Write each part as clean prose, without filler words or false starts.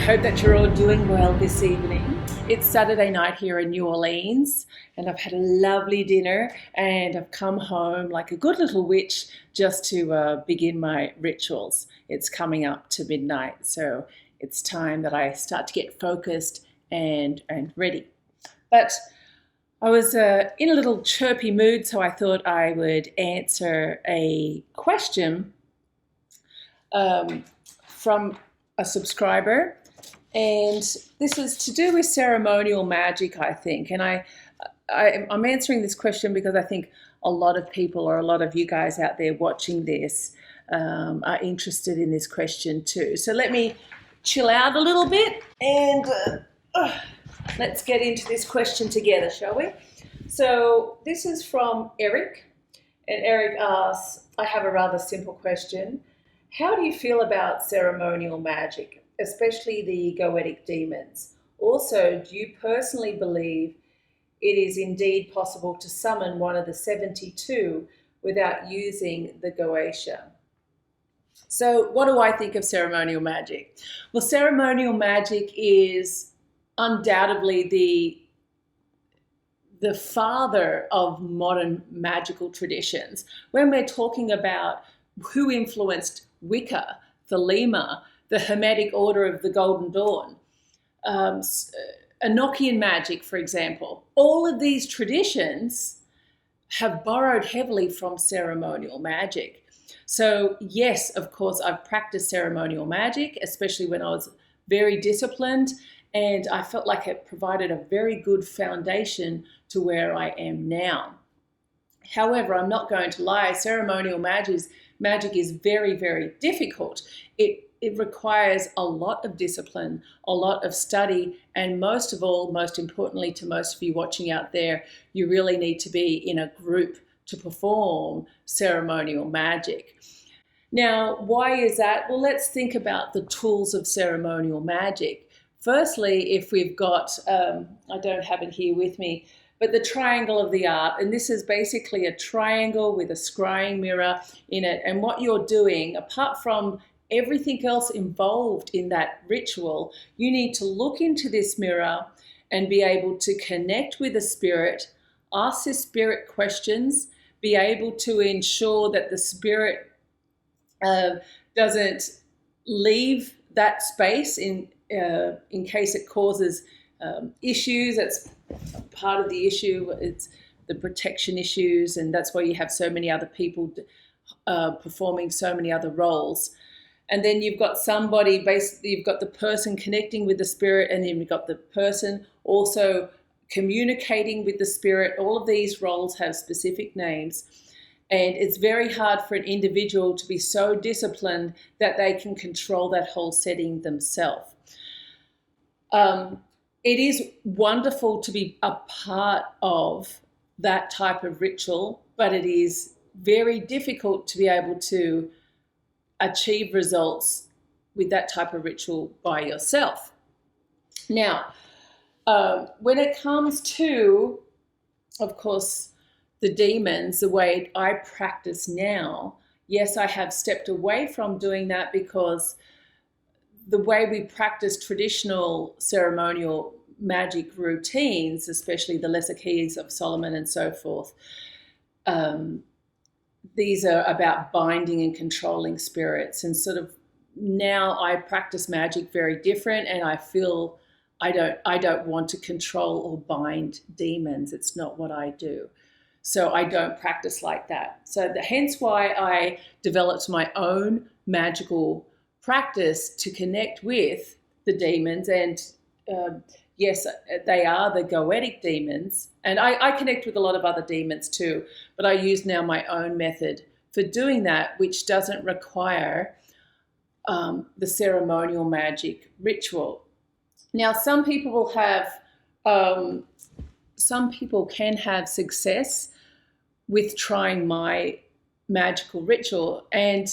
hope that you're all doing well this evening. It's Saturday night here in New Orleans, and I've had a lovely dinner, and I've come home like a good little witch just to begin my rituals. It's coming up to midnight, so it's time that I start to get focused and ready. But I was in a little chirpy mood, so I thought I would answer a question from a subscriber, and this is to do with ceremonial magic, I think. And I'm answering this question because I think a lot of people, or a lot of you guys out there watching this, are interested in this question too. So let me chill out a little bit and let's get into this question together, shall we? So this is from Eric, and Eric asks, I have a rather simple question. How do you feel about ceremonial magic, especially the goetic demons? Also, do you personally believe it is indeed possible to summon one of the 72 without using the Goetia? So what do I think of ceremonial magic? Well, ceremonial magic is undoubtedly the father of modern magical traditions. When we're talking about who influenced Wicca, Thelema, the Hermetic Order of the Golden Dawn, Enochian magic, for example, all of these traditions have borrowed heavily from ceremonial magic. So yes, of course, I've practiced ceremonial magic, especially when I was very disciplined, and I felt like it provided a very good foundation to where I am now. However, I'm not going to lie, ceremonial magic is very, very difficult. It requires a lot of discipline, a lot of study, and most of all, most importantly to most of you watching out there, you really need to be in a group to perform ceremonial magic. Now, why is that? Well, let's think about the tools of ceremonial magic. Firstly, if we've got, I don't have it here with me, but the triangle of the art, and this is basically a triangle with a scrying mirror in it. And what you're doing, apart from everything else involved in that ritual, you need to look into this mirror and be able to connect with the spirit, ask the spirit questions, be able to ensure that the spirit doesn't leave that space in case it causes issues. That's part of the issue. It's the protection issues, and that's why you have so many other people performing so many other roles. And then you've got somebody, basically you've got the person connecting with the spirit, and then you've got the person also communicating with the spirit. All of these roles have specific names, and it's very hard for an individual to be so disciplined that they can control that whole setting themselves. It is wonderful to be a part of that type of ritual, but it is very difficult to be able to achieve results with that type of ritual by yourself. Now, when it comes to, of course, the demons, the way I practice now, yes, I have stepped away from doing that because the way we practice traditional ceremonial magic routines, especially the lesser keys of Solomon and so forth, these are about binding and controlling spirits. And sort of now I practice magic very different, and I feel I don't want to control or bind demons. It's not what I do. So I don't practice like that. So hence why I developed my own magical practice to connect with the demons. And yes, they are the goetic demons, and I connect with a lot of other demons too, but I use now my own method for doing that, which doesn't require the ceremonial magic ritual. Now, some people can have success with trying my magical ritual, and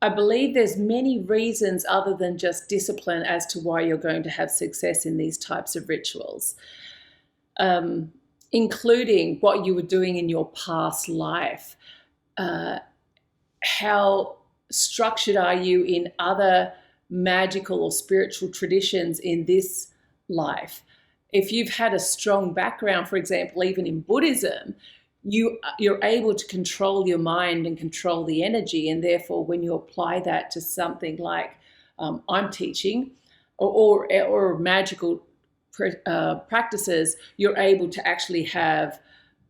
I believe there's many reasons other than just discipline as to why you're going to have success in these types of rituals, including what you were doing in your past life. How structured are you in other magical or spiritual traditions in this life. If you've had a strong background, for example, even in Buddhism, you're able to control your mind and control the energy, and therefore when you apply that to something like I'm teaching or magical practices, you're able to actually have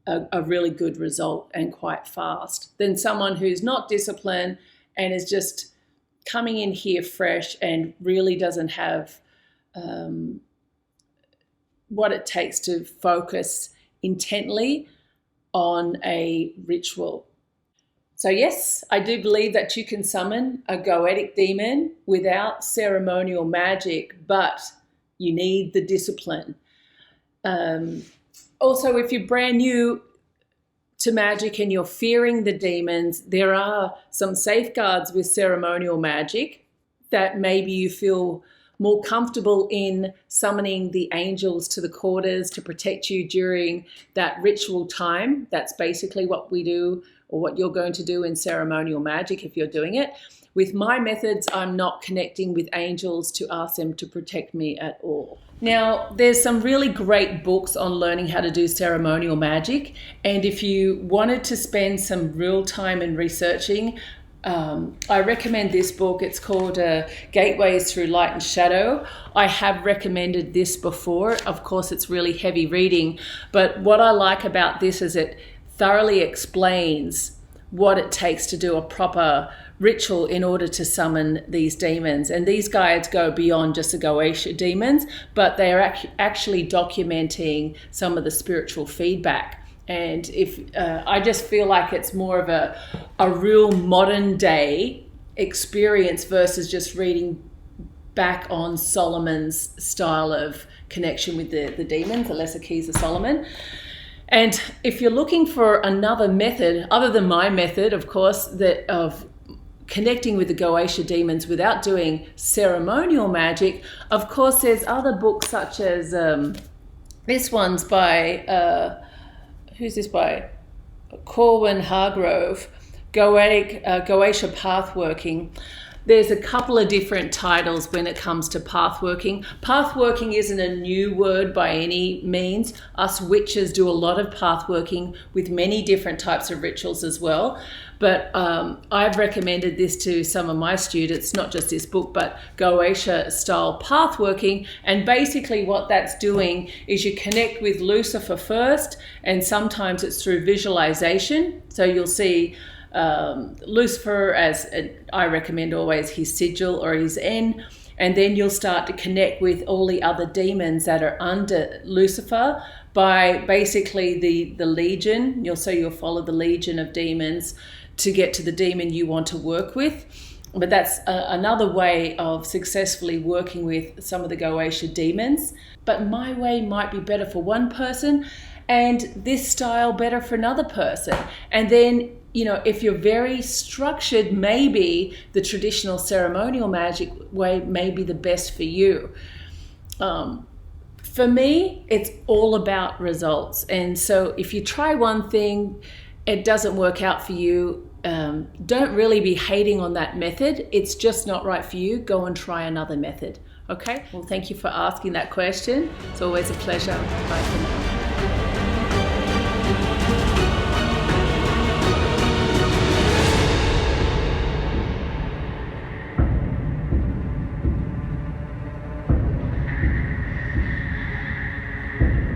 a really good result and quite fast than someone who's not disciplined and is just coming in here fresh and really doesn't have what it takes to focus intently on a ritual. So yes, I do believe that you can summon a goetic demon without ceremonial magic, but you need the discipline. Also, if you're brand new to magic and you're fearing the demons, there are some safeguards with ceremonial magic that maybe you feel more comfortable in summoning the angels to the quarters to protect you during that ritual time. That's basically what we do, or what you're going to do in ceremonial magic if you're doing it. With my methods, I'm not connecting with angels to ask them to protect me at all. Now, there's some really great books on learning how to do ceremonial magic. And if you wanted to spend some real time in researching, I recommend this book. It's called Gateways Through Light and Shadow. I have recommended this before. Of course, it's really heavy reading, but what I like about this is it thoroughly explains what it takes to do a proper ritual in order to summon these demons. And these guides go beyond just the Goetia demons, but they are actually documenting some of the spiritual feedback. And if I just feel like it's more of a real modern day experience versus just reading back on Solomon's style of connection with the demons, the lesser keys of Solomon. And if you're looking for another method, other than my method, of course, that of connecting with the Goetia demons without doing ceremonial magic, of course, there's other books such as this one's by... who's this by? Corwin Hargrove, Goetia Pathworking. There's a couple of different titles when it comes to pathworking. Pathworking isn't a new word by any means. Us witches do a lot of pathworking with many different types of rituals as well. But I've recommended this to some of my students, not just this book, but Goetia style pathworking. And basically what that's doing is you connect with Lucifer first, and sometimes it's through visualization. So you'll see Lucifer as, I recommend always his sigil or his N, and then you'll start to connect with all the other demons that are under Lucifer by basically the legion. You'll follow the legion of demons to get to the demon you want to work with. But that's another way of successfully working with some of the Goetia demons. But my way might be better for one person, and this style better for another person. And then, if you're very structured, maybe the traditional ceremonial magic way may be the best for you. For me, it's all about results. And so if you try one thing, it doesn't work out for you, don't really be hating on that method. It's just not right for you. Go and try another method. Okay? Well, thank you for asking that question. It's always a pleasure. Bye for now.